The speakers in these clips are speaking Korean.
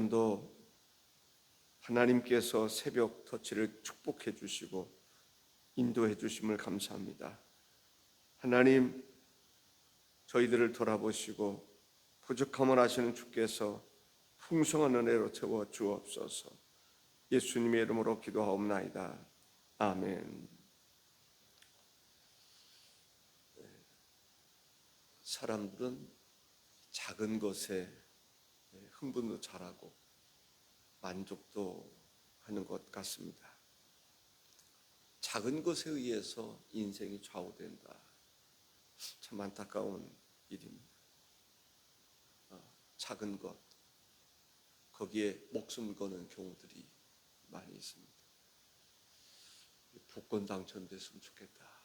내년도 하나님께서 새벽 터치를 축복해 주시고 인도해 주심을 감사합니다. 하나님, 저희들을 돌아보시고 부족함을 아시는 주께서 풍성한 은혜로 채워 주옵소서. 예수님의 이름으로 기도하옵나이다. 아멘. 사람들은 작은 것에 흥분도 잘하고 만족도 하는 것 같습니다. 작은 것에 의해서 인생이 좌우된다. 참 안타까운 일입니다. 작은 것, 거기에 목숨 거는 경우들이 많이 있습니다. 복권 당첨됐으면 좋겠다.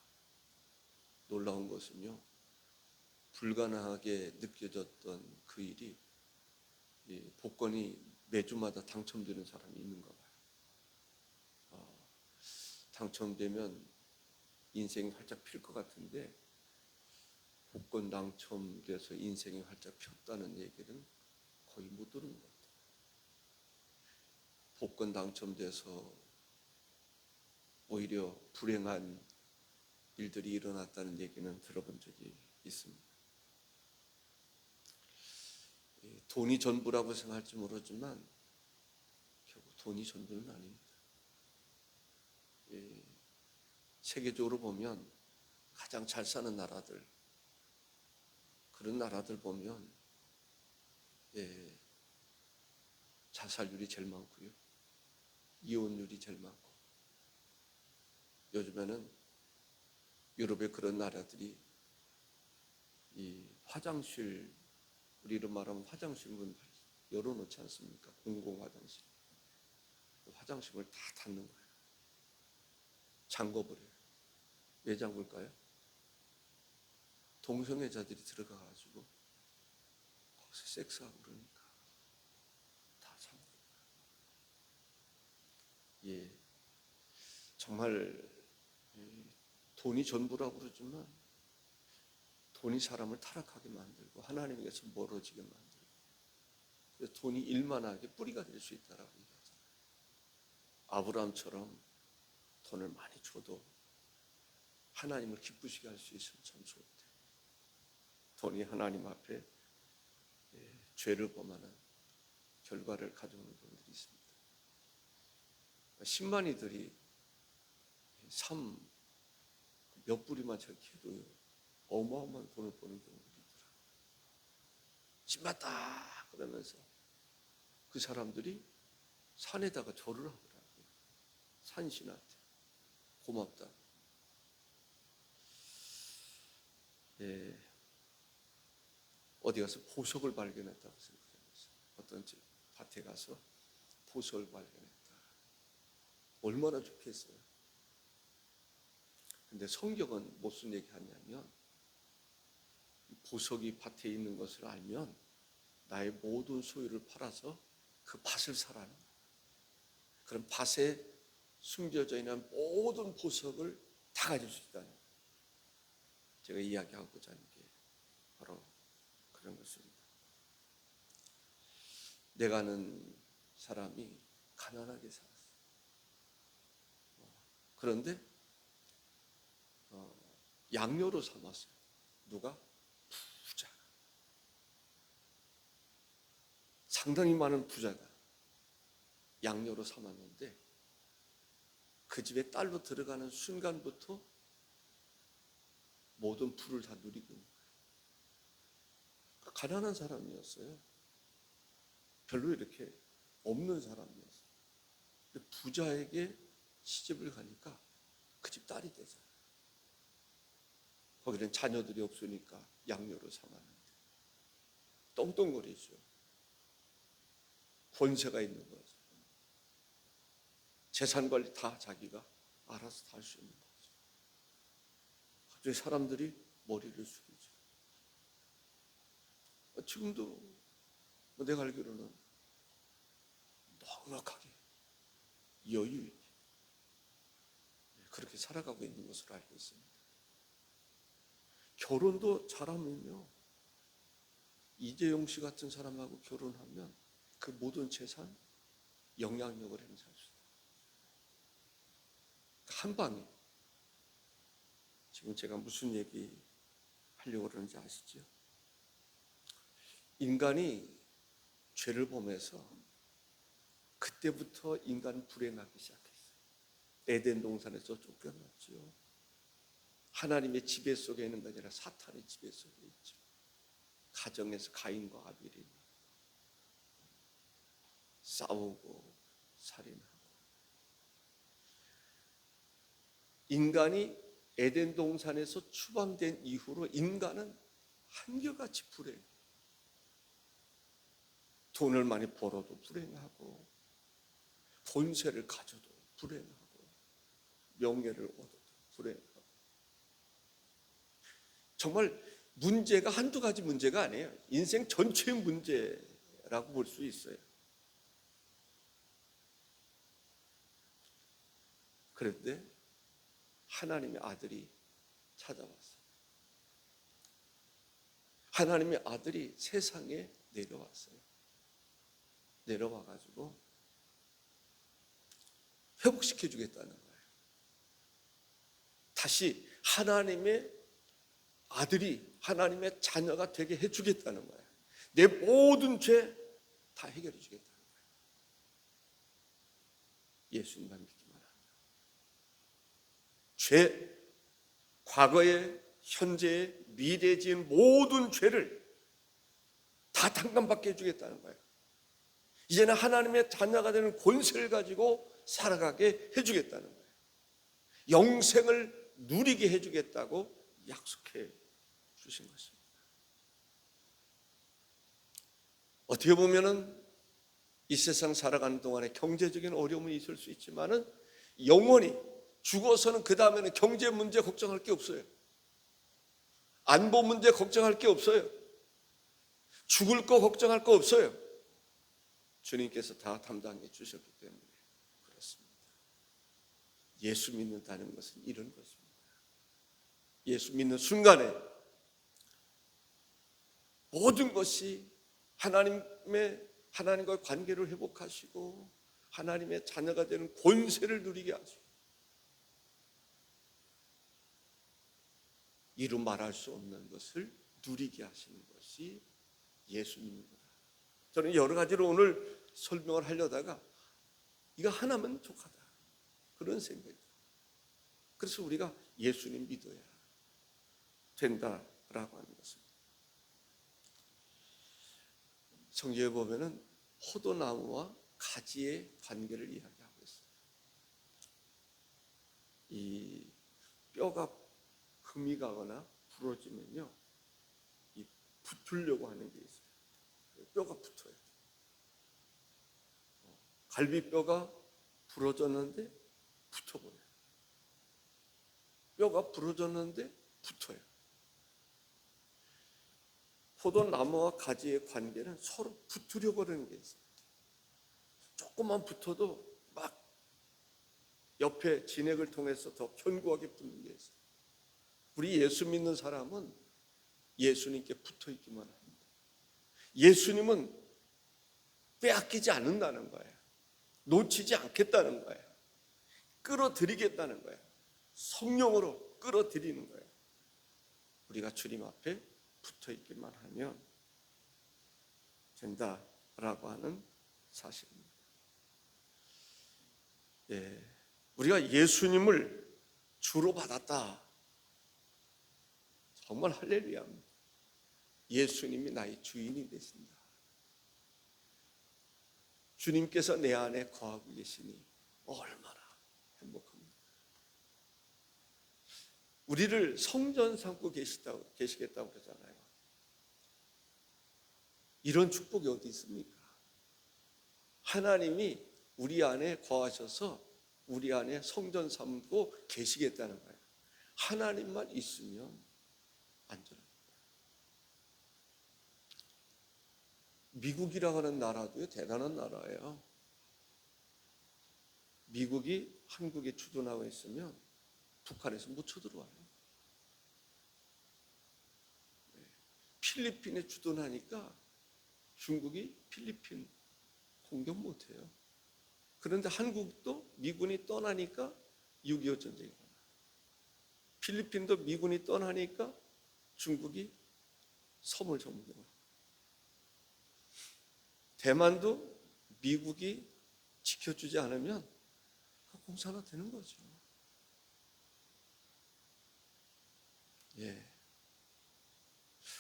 놀라운 것은요, 불가능하게 느껴졌던 그 일이 복권이 매주마다 당첨되는 사람이 있는가 봐요. 당첨되면 인생이 활짝 필 것 같은데 복권 당첨돼서 인생이 활짝 폈다는 얘기는 거의 못 들은 것 같아요. 복권 당첨돼서 오히려 불행한 일들이 일어났다는 얘기는 들어본 적이 있습니다. 돈이 전부라고 생각할지 모르지만 결국 돈이 전부는 아닙니다. 세계적으로 보면 가장 잘 사는 나라들, 그런 나라들 보면 자살률이 제일 많고요, 이혼율이 제일 많고, 요즘에는 유럽의 그런 나라들이 이 화장실, 우리로 말하면 화장실문 열어놓지 않습니까? 공공 화장실. 화장실을 다 닫는 거예요. 잠궈버려요. 왜 잠글까요? 동성애자들이 들어가가지고 거기서 섹스하고 그러니까 다 잠궈요. 정말 돈이 전부라고 그러지만 돈이 사람을 타락하게 만들고 하나님에게서 멀어지게 만들고, 그래서 돈이 일만하게 뿌리가 될 수 있다라고 얘기하잖아요. 아브라함처럼 돈을 많이 줘도 하나님을 기쁘시게 할 수 있으면 참 좋을 텐데, 돈이 하나님 앞에 죄를 범하는 결과를 가져오는 경우들이 있습니다. 신만이들이 삶 몇 뿌리만 저렇게 해도요, 어마어마한 돈을 버는 경우들이 있더라고요. 신받다 그러면서 그 사람들이 산에다가 절을 하더라고요. 산신한테 고맙다. 어디 가서 보석을 발견했다고 생각해봤어요. 어떤 집 밭에 가서 보석을 발견했다. 얼마나 좋겠어요. 근데 성경은 무슨 얘기하냐면, 보석이 밭에 있는 것을 알면 나의 모든 소유를 팔아서 그 밭을 사라는 거예요. 그럼 밭에 숨겨져 있는 모든 보석을 다 가질 수 있다는 거예요. 제가 이야기하고자 하는 게 바로 그런 것입니다. 내가 아는 사람이 가난하게 살았어요. 그런데 양료로 삼았어요. 누가? 부자가. 상당히 많은 부자가 양료로 삼았는데 그 집에 딸로 들어가는 순간부터 모든 부를 다 누리고 있는 거예요. 가난한 사람이었어요. 별로 이렇게 없는 사람이었어요. 근데 부자에게 시집을 가니까 그 집 딸이 되잖아요. 거기는 자녀들이 없으니까 양료로 삼았는데 떵떵거리죠. 권세가 있는 거죠. 재산 관리 다 자기가 알아서 다 할 수 있는 거죠. 갑자기 사람들이 머리를 숙이죠. 지금도 내가 알기로는 넉넉하게 여유 있게 그렇게 살아가고 있는 것으로 알고 있습니다. 결혼도 잘하면요, 이재용 씨 같은 사람하고 결혼하면 그 모든 재산 영향력을 행사할 수 있다. 한 방에. 지금 제가 무슨 얘기 하려고 그러는지 아시죠? 인간이 죄를 범해서 그때부터 인간은 불행하기 시작했어요. 에덴 동산에서 쫓겨났죠. 하나님의 지배 속에 있는 게 아니라 사탄의 지배 속에 있죠. 가정에서 가인과 아벨이 싸우고 살인하고. 인간이 에덴 동산에서 추방된 이후로 인간은 한결같이 불행해요. 돈을 많이 벌어도 불행하고, 본세를 가져도 불행하고, 명예를 얻어도 불행하고. 정말 문제가 한두 가지 문제가 아니에요. 인생 전체의 문제라고 볼 수 있어요. 그런데 하나님의 아들이 찾아왔어요. 하나님의 아들이 세상에 내려왔어요. 내려와가지고 회복시켜 주겠다는 거예요. 다시 하나님의 아들이 하나님의 자녀가 되게 해주겠다는 거예요. 내 모든 죄 다 해결해 주겠다는 거예요. 예수님만 믿기만 하면. 죄, 과거에, 현재에, 미래에 지은 모든 죄를 다 탕감받게 해주겠다는 거예요. 이제는 하나님의 자녀가 되는 권세를 가지고 살아가게 해주겠다는 거예요. 영생을 누리게 해주겠다고 약속해 주신 것입니다. 어떻게 보면은 이 세상 살아가는 동안에 경제적인 어려움이 있을 수 있지만은 영원히 죽어서는 그 다음에는 경제 문제 걱정할 게 없어요. 안보 문제 걱정할 게 없어요. 죽을 거 걱정할 거 없어요. 주님께서 다 담당해 주셨기 때문에 그렇습니다. 예수 믿는다는 것은 이런 것입니다. 예수 믿는 순간에 모든 것이 하나님과의 관계를 회복하시고 하나님의 자녀가 되는 권세를 누리게 하시고 이루 말할 수 없는 것을 누리게 하시는 것이 예수 믿는 거다. 저는 여러 가지로 오늘 설명을 하려다가 이거 하나면 족하다 그런 생각이에요. 그래서 우리가 예수님 믿어야 된다라고 하는 것입니다. 성경에 보면은 포도나무와 가지의 관계를 이야기하고 있어요. 이 뼈가 금이 가거나 부러지면요, 이 붙으려고 하는 게 있어요. 뼈가 붙어요. 갈비뼈가 부러졌는데 붙어버려요. 뼈가 부러졌는데 붙어요. 포도나무와 가지의 관계는 서로 붙으려고 하는 게 있어요. 조금만 붙어도 막 옆에 진액을 통해서 더 견고하게 붙는 게 있어요. 우리 예수 믿는 사람은 예수님께 붙어 있기만 합니다. 예수님은 빼앗기지 않는다는 거예요. 놓치지 않겠다는 거예요. 끌어들이겠다는 거예요. 성령으로 끌어들이는 거예요. 우리가 주님 앞에 붙어 있기만 하면 된다라고 하는 사실입니다. 우리가 예수님을 주로 받았다. 정말 할렐루야입니다. 예수님이 나의 주인이 되신다. 주님께서 내 안에 거하고 계시니 얼마나 행복합니다. 우리를 성전 삼고 계시겠다고 그러잖아요. 이런 축복이 어디 있습니까? 하나님이 우리 안에 거하셔서 우리 안에 성전 삼고 계시겠다는 거예요. 하나님만 있으면 안전합니다. 미국이라고 하는 나라도요, 대단한 나라예요. 미국이 한국에 주둔하고 있으면 북한에서 못 쳐들어와요. 필리핀에 주둔하니까 중국이 필리핀 공격 못해요. 그런데 한국도 미군이 떠나니까 6.25 전쟁이 일어나요. 필리핀도 미군이 떠나니까 중국이 섬을 점령해요. 대만도 미국이 지켜주지 않으면 공산화되는 거죠. 예.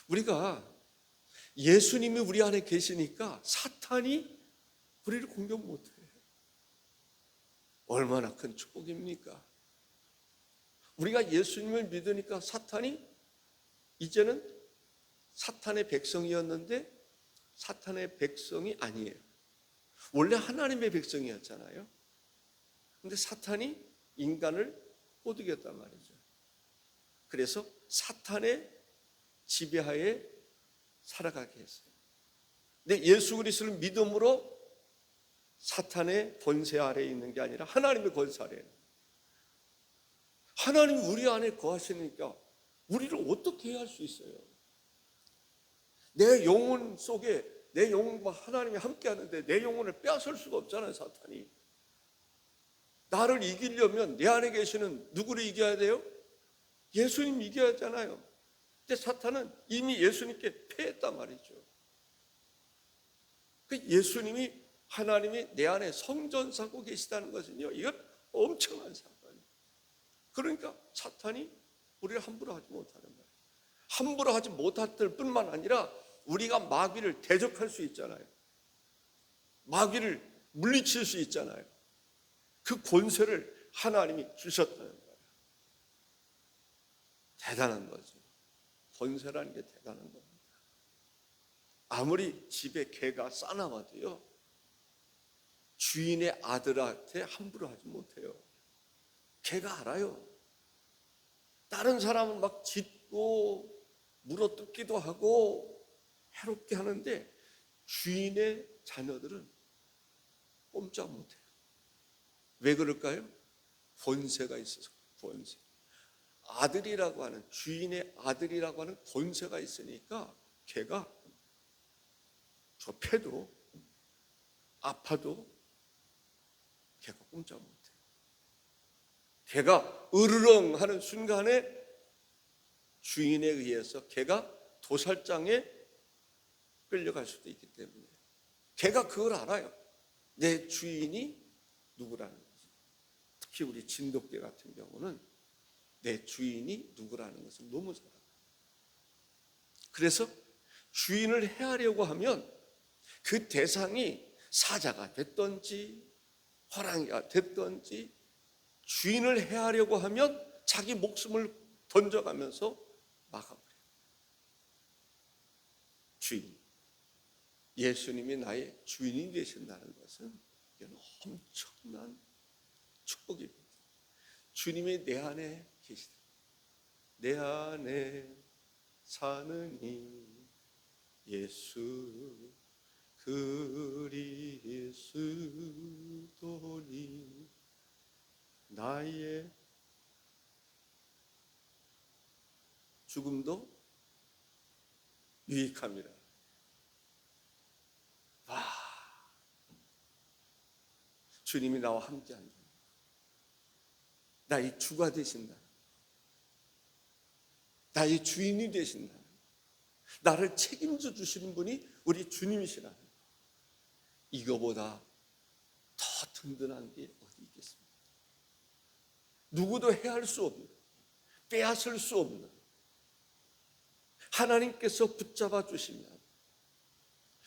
우리가 예수님이 우리 안에 계시니까 사탄이 우리를 공격 못해. 얼마나 큰 축복입니까? 우리가 예수님을 믿으니까 사탄이 이제는 사탄의 백성이었는데 사탄의 백성이 아니에요. 원래 하나님의 백성이었잖아요. 근데 사탄이 인간을 꼬드겼단 말이죠. 그래서 사탄의 지배하에 살아가게 했어요. 근데 예수 그리스도를 믿음으로 사탄의 권세 아래에 있는 게 아니라 하나님의 권세 아래에 있는 거예요. 하나님이 우리 안에 거하시니까 우리를 어떻게 해야 할 수 있어요? 내 영혼 속에 내 영혼과 하나님이 함께 하는데 내 영혼을 빼앗을 수가 없잖아요, 사탄이. 나를 이기려면 내 안에 계시는 누구를 이겨야 돼요? 예수님 이겨야 하잖아요. 근데 사탄은 이미 예수님께 패했단 말이죠. 그 예수님이 하나님이 내 안에 성전사고 계시다는 것은요, 이건 엄청난 사건이에요. 그러니까 사탄이 우리를 함부로 하지 못하는 거예요. 함부로 하지 못할 뿐만 아니라 우리가 마귀를 대적할 수 있잖아요. 마귀를 물리칠 수 있잖아요. 그 권세를 하나님이 주셨다는 거예요. 대단한 거죠. 권세라는 게 대단한 겁니다. 아무리 집에 개가 싸나와도요, 주인의 아들한테 함부로 하지 못해요. 개가 알아요. 다른 사람은 막 짖고 물어뜯기도 하고 해롭게 하는데 주인의 자녀들은 꼼짝 못해요. 왜 그럴까요? 권세가 있어서. 권세. 아들이라고 하는, 주인의 아들이라고 하는 권세가 있으니까 걔가 접해도 아파도 걔가 꼼짝 못해요. 걔가 으르렁 하는 순간에 주인에 의해서 걔가 도살장에 끌려갈 수도 있기 때문에 걔가 그걸 알아요. 내 주인이 누구라는 거죠. 특히 우리 진돗개 같은 경우는 내 주인이 누구라는 것을 너무 잘 알아요. 그래서 주인을 해하려고 하면 그 대상이 사자가 됐든지 호랑이가 됐든지 주인을 해하려고 하면 자기 목숨을 던져가면서 막아버려요. 주인. 예수님이 나의 주인이 되신다는 것은 이건 엄청난 축복입니다. 주님이 내 안에 계시다. 내 안에 사는 이 예수 그리스도니 나의 죽음도 유익함이라. 와, 주님이 나와 함께 한다. 나의 주가 되신다. 나의 주인이 되신다. 나를 책임져 주시는 분이 우리 주님이시라. 이거보다 더 든든한 게 어디 있겠습니까? 누구도 해할 수 없는, 빼앗을 수 없는 하나님께서 붙잡아 주시면,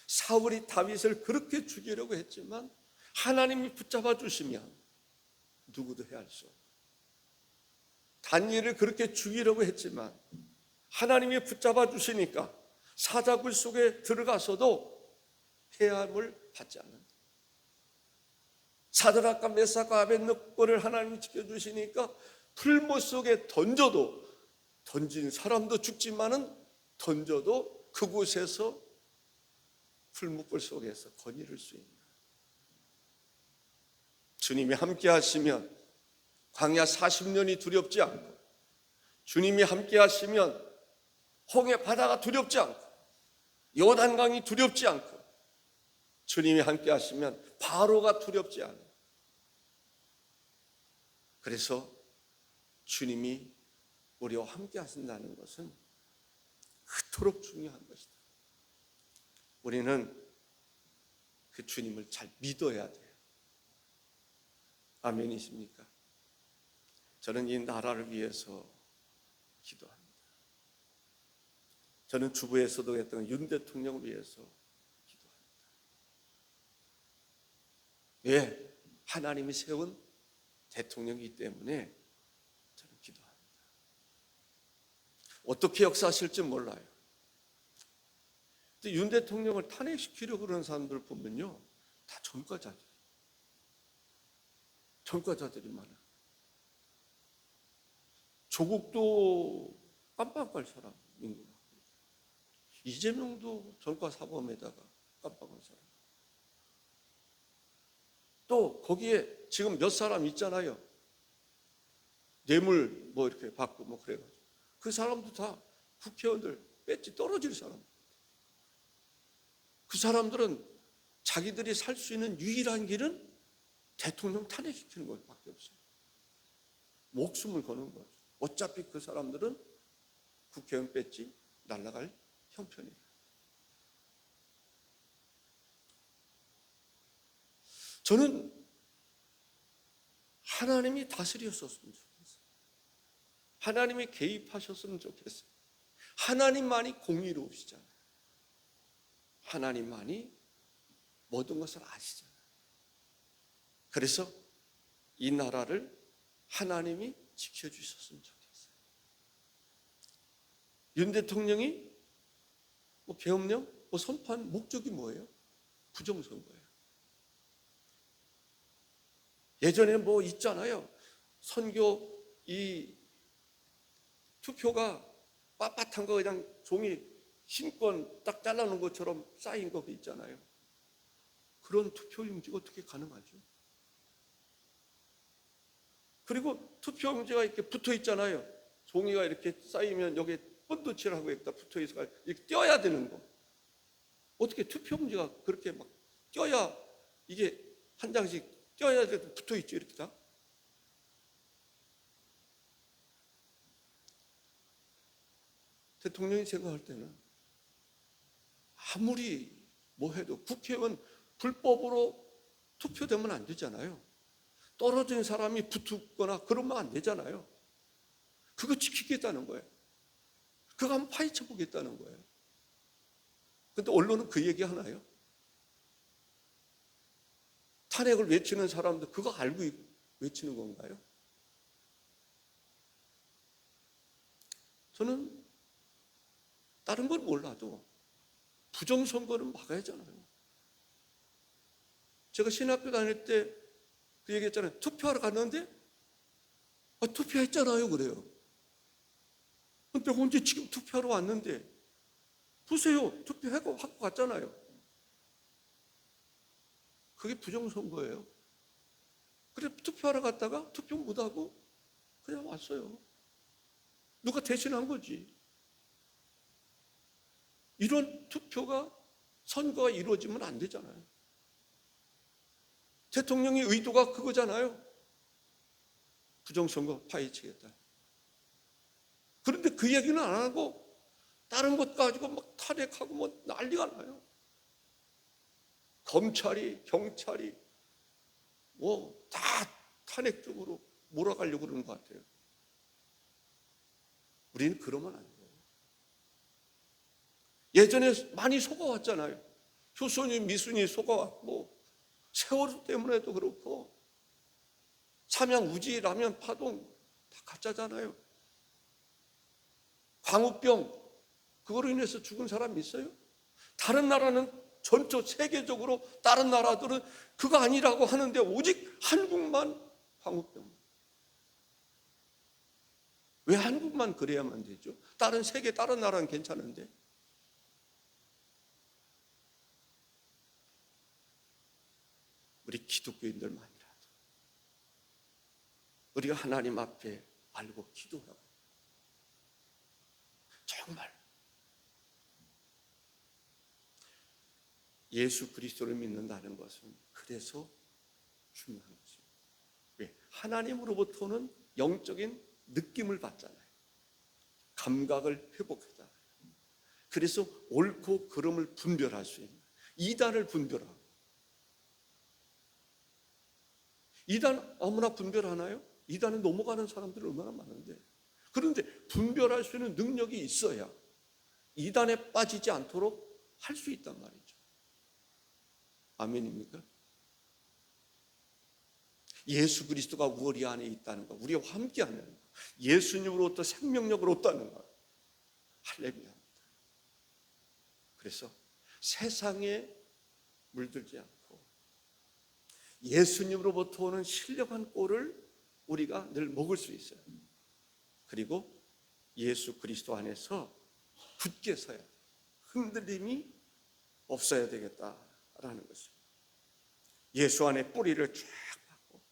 사울이 다윗을 그렇게 죽이려고 했지만 하나님이 붙잡아 주시면 누구도 해할 수 없는, 다니엘을 그렇게 죽이려고 했지만 하나님이 붙잡아 주시니까 사자굴 속에 들어가서도 해함을 받지 않는다. 사드락과 메삭과 아벳느고를 하나님이 지켜주시니까 풀무 속에 던져도, 던진 사람도 죽지만은 던져도 그곳에서 풀무불 속에서 거닐을 수 있는, 주님이 함께 하시면 광야 40년이 두렵지 않고, 주님이 함께 하시면 홍해 바다가 두렵지 않고, 요단강이 두렵지 않고, 주님이 함께 하시면 바로가 두렵지 않아요. 그래서 주님이 우리와 함께 하신다는 것은 그토록 중요한 것이다. 우리는 그 주님을 잘 믿어야 돼요. 아멘이십니까? 저는 이 나라를 위해서 기도합니다. 저는 주부에서도 했던 윤 대통령을 위해서 기도합니다. 왜? 하나님이 세운 대통령이기 때문에 저는 기도합니다. 어떻게 역사하실지 몰라요. 근데 윤 대통령을 탄핵시키려고 그러는 사람들 보면요, 다 전과자들이 많아요. 조국도 깜빡할 사람인 것 같고요. 이재명도 전과 사범에다가 깜빡한 사람. 또 거기에 지금 몇 사람 있잖아요. 뇌물 뭐 이렇게 받고 뭐 그래가지고 그 사람도 다 국회의원들 배지 떨어질 사람. 그 사람들은 자기들이 살 수 있는 유일한 길은 대통령 탄핵시키는 것밖에 없어요. 목숨을 거는 거죠. 어차피 그 사람들은 국회의원 배지 날아갈 형편이에요. 저는 하나님이 다스렸었으면 좋겠어요. 하나님이 개입하셨으면 좋겠어요. 하나님만이 공의로우시잖아요. 하나님만이 모든 것을 아시잖아요. 그래서 이 나라를 하나님이 지켜주셨으면 좋겠어요. 윤 대통령이 뭐 계엄령 선포한 목적이 뭐예요? 부정선거예요. 예전에 뭐 있잖아요. 선교 이 투표가 빳빳한 거 그냥 종이 신권 딱 잘라놓은 것처럼 쌓인 거 있잖아요. 그런 투표용지가 어떻게 가능하죠? 그리고 투표용지가 이렇게 붙어 있잖아요. 종이가 이렇게 쌓이면 여기에 번도칠하고 여기다 붙어 있어서 이렇게 떼어야 되는 거. 어떻게 투표용지가 그렇게 막 떼어야 이게 한 장씩 떼어야 붙어 있죠, 이렇게 다. 대통령이 생각할 때는 아무리 뭐 해도 국회의원 불법으로 투표되면 안 되잖아요. 떨어진 사람이 붙거나 그러면 안 되잖아요. 그거 지키겠다는 거예요. 그거 한번 파헤쳐 보겠다는 거예요. 근데 언론은 그 얘기 하나요? 탄핵을 외치는 사람들 그거 알고 외치는 건가요? 저는 다른 건 몰라도 부정선거는 막아야 하잖아요. 제가 신학교 다닐 때 그 얘기했잖아요. 투표하러 갔는데 투표했잖아요 그래요. 근데 언제 지금 투표하러 왔는데 보세요. 투표하고 갔잖아요. 그게 부정선거예요. 그래 투표하러 갔다가 투표 못하고 그냥 왔어요. 누가 대신한 거지. 이런 투표가 선거가 이루어지면 안 되잖아요. 대통령의 의도가 그거잖아요. 부정선거 파헤치겠다. 그런데 그 얘기는 안 하고 다른 것 가지고 막 탄핵하고 뭐 난리가 나요. 검찰이, 경찰이 뭐 다 탄핵 쪽으로 몰아가려고 그러는 것 같아요. 우리는 그러면 안 돼요. 예전에 많이 속아왔잖아요. 효순이, 미순이 속아왔고 세월호 때문에도 그렇고 삼양 우지 라면 파동 다 가짜잖아요. 광우병 그거로 인해서 죽은 사람 있어요? 다른 나라는 전체 세계적으로 다른 나라들은 그거 아니라고 하는데 오직 한국만 광우병. 왜 한국만 그래야만 되죠? 다른 세계 다른 나라는 괜찮은데. 우리 기독교인들만이라도 우리가 하나님 앞에 알고 기도하고 정말 예수 그리스도를 믿는다는 것은 그래서 중요한 것입니다. 왜? 하나님으로부터는 영적인 느낌을 받잖아요. 감각을 회복하잖아요. 그래서 옳고 그름을 분별할 수 있는, 이단을 분별하고. 이단 아무나 분별하나요? 이단에 넘어가는 사람들이 얼마나 많은데. 그런데 분별할 수 있는 능력이 있어야 이단에 빠지지 않도록 할 수 있단 말이죠. 아멘입니까? 예수 그리스도가 우리 안에 있다는 것, 우리와 함께하는 것, 예수님으로부터 생명력을 얻다는 것, 할렐루야. 그래서 세상에 물들지 않고 예수님으로부터 오는 신령한 꼴을 우리가 늘 먹을 수 있어요. 그리고 예수 그리스도 안에서 굳게 서야 돼요. 흔들림이 없어야 되겠다라는 것입니다. 예수 안에 뿌리를 쫙 박고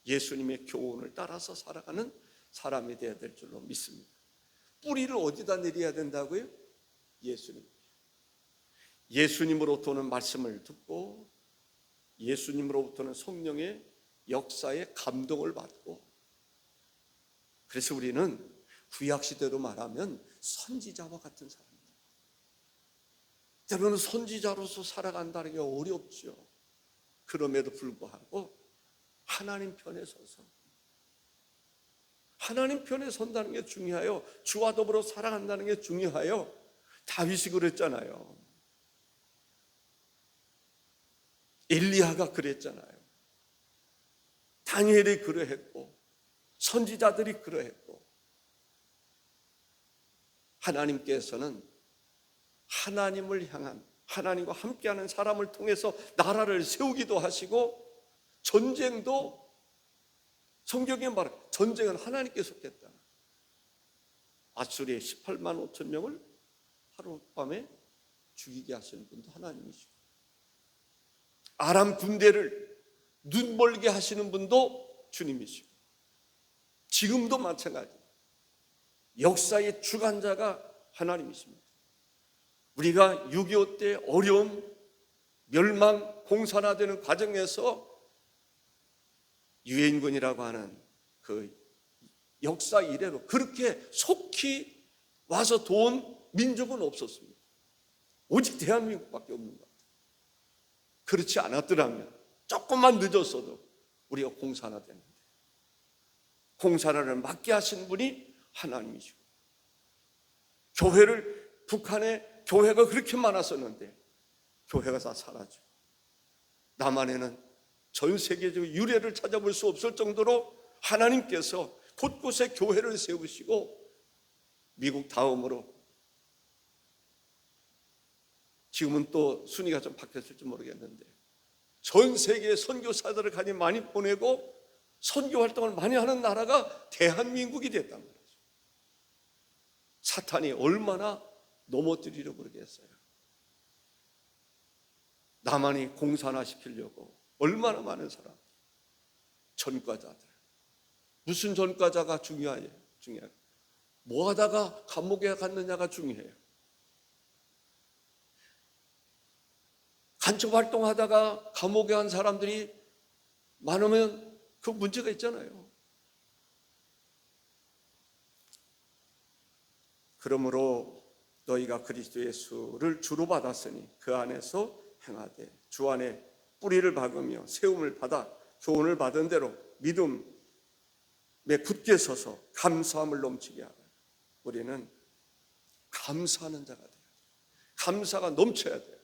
예수님의 교훈을 따라서 살아가는 사람이 되어야 될 줄로 믿습니다. 뿌리를 어디다 내려야 된다고요? 예수님. 예수님으로부터는 말씀을 듣고 예수님으로부터는 성령의 역사에 감동을 받고, 그래서 우리는 구약시대로 말하면 선지자와 같은 사람입니다. 때로는 선지자로서 살아간다는 게 어렵죠. 그럼에도 불구하고 하나님 편에 서서, 하나님 편에 선다는 게 중요해요. 주와 더불어 살아간다는 게 중요해요. 다윗이 그랬잖아요. 엘리야가 그랬잖아요. 다니엘이 그러했고 선지자들이 그러했고, 하나님께서는 하나님을 향한, 하나님과 함께하는 사람을 통해서 나라를 세우기도 하시고, 전쟁도 성경에 말해 전쟁은 하나님께 속했다. 아수리의 18만 5천 명을 하룻밤에 죽이게 하시는 분도 하나님이시고, 아람 군대를 눈멀게 하시는 분도 주님이시고, 지금도 마찬가지 역사의 주관자가 하나님이십니다. 우리가 6.25 때 어려움, 멸망, 공산화되는 과정에서 유엔군이라고 하는 그 역사 이래로 그렇게 속히 와서 도운 민족은 없었습니다. 오직 대한민국밖에 없는 것 같아요. 그렇지 않았더라면 조금만 늦었어도 우리가 공산화되는데, 공산화를 막게 하신 분이 하나님이시고, 교회를, 북한에 교회가 그렇게 많았었는데 교회가 다 사라지고, 남한에는 전 세계적으로 유례를 찾아볼 수 없을 정도로 하나님께서 곳곳에 교회를 세우시고, 미국 다음으로, 지금은 또 순위가 좀 바뀌었을지 모르겠는데, 전 세계에 선교사들을 가장 많이 보내고 선교 활동을 많이 하는 나라가 대한민국이 됐단 말이죠. 사탄이 얼마나 넘어뜨리려고 그러겠어요. 남한이 공산화시키려고 얼마나 많은 사람, 전과자들. 무슨 전과자가 중요해요? 뭐 하다가 감옥에 갔느냐가 중요해요. 간첩 활동하다가 감옥에 간 사람들이 많으면 그 문제가 있잖아요. 그러므로 너희가 그리스도 예수를 주로 받았으니 그 안에서 행하되 주 안에 뿌리를 박으며 세움을 받아 교훈을 받은 대로 믿음에 굳게 서서 감사함을 넘치게 하라. 우리는 감사하는 자가 돼요. 감사가 넘쳐야 돼요.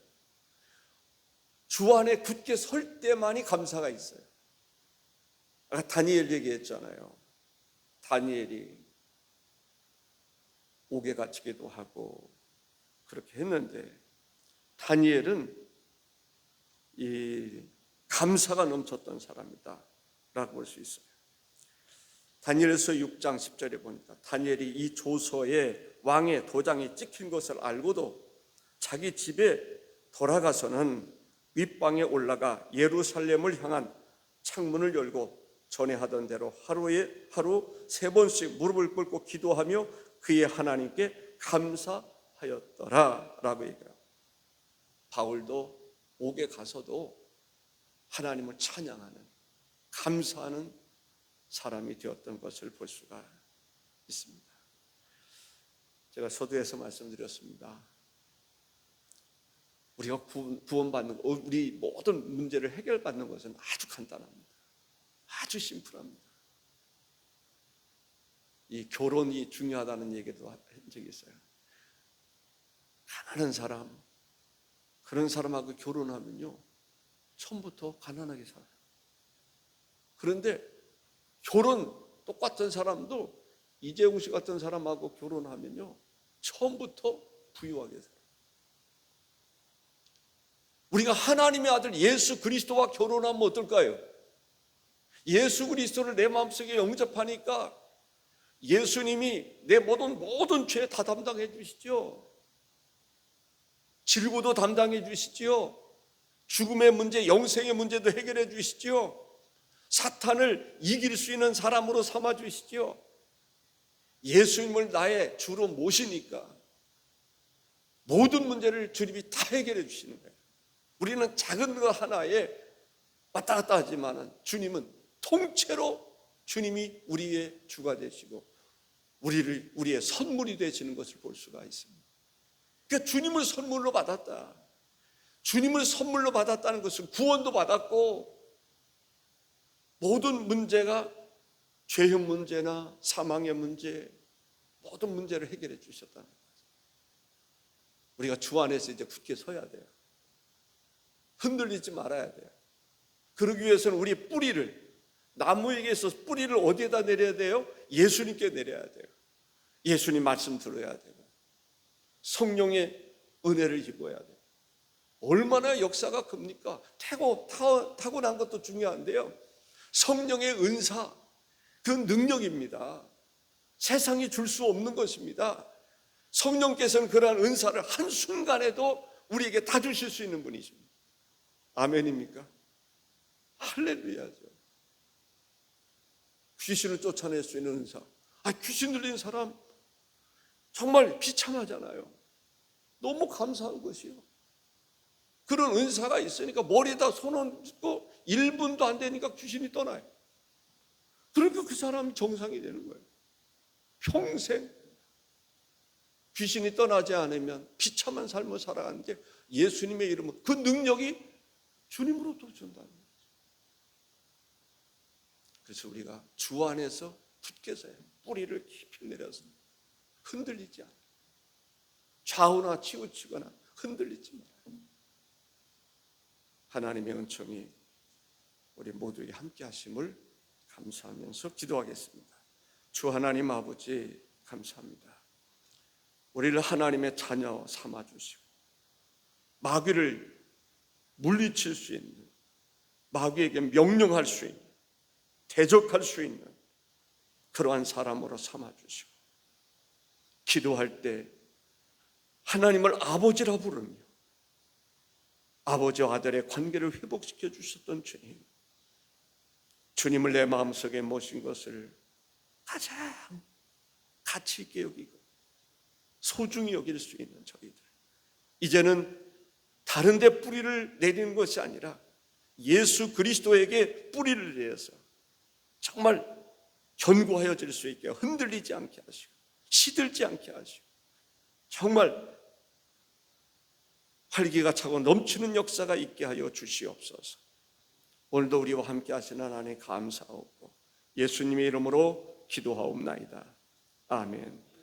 주 안에 굳게 설 때만이 감사가 있어요. 아까 다니엘 얘기했잖아요. 다니엘이 옥에 갇히기도 하고 그렇게 했는데, 다니엘은 이 감사가 넘쳤던 사람이다 라고 볼 수 있어요. 다니엘서 6장 10절에 보니까 다니엘이 이 조서에 왕의 도장이 찍힌 것을 알고도 자기 집에 돌아가서는 윗방에 올라가 예루살렘을 향한 창문을 열고 전에 하던 대로 하루 3번씩 무릎을 꿇고 기도하며 그의 하나님께 감사하였더라 라고 얘기해요. 바울도 옥에 가서도 하나님을 찬양하는, 감사하는 사람이 되었던 것을 볼 수가 있습니다. 제가 서두에서 말씀드렸습니다. 우리가 구원받는, 우리 모든 문제를 해결받는 것은 아주 간단합니다. 아주 심플합니다. 이 결혼이 중요하다는 얘기도 한 적이 있어요. 가난한 사람, 그런 사람하고 결혼하면요, 처음부터 가난하게 살아요. 그런데 똑같은 사람도 이재용 씨 같은 사람하고 결혼하면요, 처음부터 부유하게 살아요. 우리가 하나님의 아들 예수 그리스도와 결혼하면 어떨까요? 예수 그리스도를 내 마음속에 영접하니까 예수님이 내 모든 죄 다 담당해 주시죠. 질고도 담당해 주시죠. 죽음의 문제, 영생의 문제도 해결해 주시죠. 사탄을 이길 수 있는 사람으로 삼아 주시죠. 예수님을 나의 주로 모시니까 모든 문제를 주님이 다 해결해 주시는 거예요. 우리는 작은 것 하나에 왔다 갔다 하지만 주님은 통째로 주님이 우리의 주가 되시고 우리의 선물이 되시는 것을 볼 수가 있습니다. 그러니까 주님을 선물로 받았다. 주님을 선물로 받았다는 것은 구원도 받았고 모든 문제가 죄형 문제나 사망의 문제, 모든 문제를 해결해 주셨다는 거죠. 우리가 주 안에서 이제 굳게 서야 돼요. 흔들리지 말아야 돼요. 그러기 위해서는 우리의 뿌리를, 나무에게서 뿌리를 어디에다 내려야 돼요? 예수님께 내려야 돼요. 예수님 말씀 들어야 돼요. 성령의 은혜를 입어야 돼요. 얼마나 역사가 큽니까? 타고난 것도 중요한데요, 성령의 은사, 그 능력입니다. 세상이 줄 수 없는 것입니다. 성령께서는 그러한 은사를 한순간에도 우리에게 다 주실 수 있는 분이십니다. 아멘입니까? 할렐루야죠. 귀신을 쫓아낼 수 있는 은사. 귀신 들린 사람 정말 비참하잖아요. 너무 감사한 것이요. 그런 은사가 있으니까 머리에다 손 얹고 1분도 안 되니까 귀신이 떠나요. 그러니까 그 사람이 정상이 되는 거예요. 평생 귀신이 떠나지 않으면 비참한 삶을 살아가는데 예수님의 이름은 그 능력이 주님으로부터 준다는 거죠. 그래서 우리가 주 안에서 굳게 서야 뿌리를 깊이 내려서 흔들리지 않아요. 좌우나 치우치거나 흔들리지 말아요. 하나님의 은총이 우리 모두에게 함께 하심을 감사하면서 기도하겠습니다. 주 하나님 아버지 감사합니다. 우리를 하나님의 자녀 삼아주시고 마귀를 물리칠 수 있는, 마귀에게 명령할 수 있는, 대적할 수 있는 그러한 사람으로 삼아주시고 기도할 때 하나님을 아버지라 부르며 아버지와 아들의 관계를 회복시켜 주셨던 주님, 주님을 내 마음속에 모신 것을 가장 가치 있게 여기고 소중히 여길 수 있는 저희들, 이제는 다른 데 뿌리를 내리는 것이 아니라 예수 그리스도에게 뿌리를 내려서 정말 견고하여질 수 있게 흔들리지 않게 하시고 시들지 않게 하시고 정말 활기가 차고 넘치는 역사가 있게 하여 주시옵소서. 오늘도 우리와 함께 하시는 하나님 감사하고 예수님의 이름으로 기도하옵나이다. 아멘.